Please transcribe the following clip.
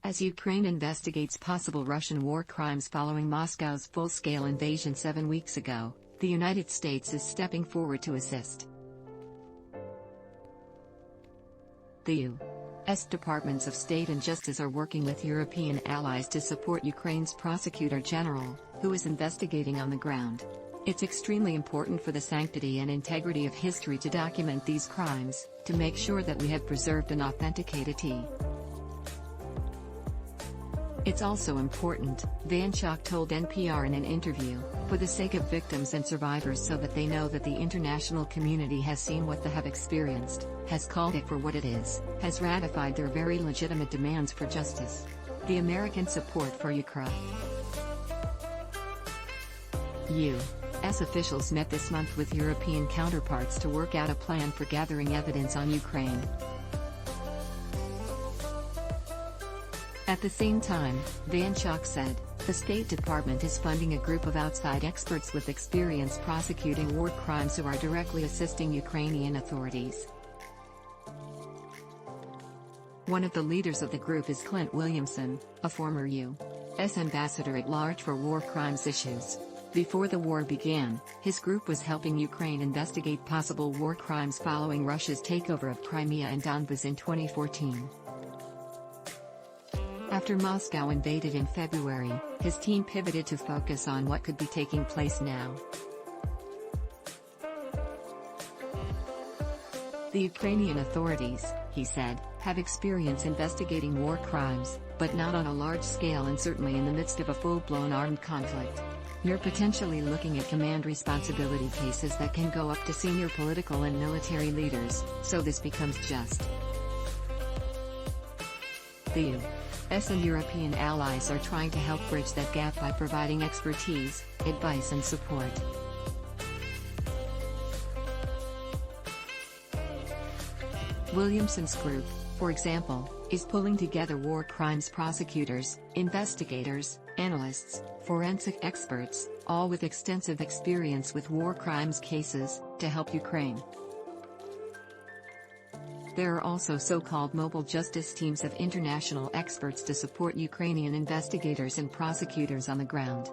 As Ukraine investigates possible Russian war crimes following Moscow's full-scale invasion 7 weeks ago, the United States is stepping forward to assist. The U.S. Departments of State and Justice are working with European allies to support Ukraine's prosecutor general, who is investigating on the ground. It's extremely important for the sanctity and integrity of history to document these crimes, to make sure that we have preserved and authenticated it. It's also important, Van Schaack told NPR in an interview, for the sake of victims and survivors, so that they know that the international community has seen what they have experienced, has called it for what it is, has ratified their very legitimate demands for justice. The American support for Ukraine. U.S. officials met this month with European counterparts to work out a plan for gathering evidence on Ukraine. At the same time, Van Schaack said, the State Department is funding a group of outside experts with experience prosecuting war crimes who are directly assisting Ukrainian authorities. One of the leaders of the group is Clint Williamson, a former U.S. ambassador at large for war crimes issues. Before the war began, his group was helping Ukraine investigate possible war crimes following Russia's takeover of Crimea and Donbas in 2014. After Moscow invaded in February, his team pivoted to focus on what could be taking place now. The Ukrainian authorities, he said, have experience investigating war crimes, but not on a large scale and certainly in the midst of a full-blown armed conflict. You're potentially looking at command responsibility cases that can go up to senior political and military leaders, so this becomes just. The U.S. and European allies are trying to help bridge that gap by providing expertise, advice and support. Williamson's group, for example, is pulling together war crimes prosecutors, investigators, analysts, forensic experts, all with extensive experience with war crimes cases, to help Ukraine. There are also so-called mobile justice teams of international experts to support Ukrainian investigators and prosecutors on the ground.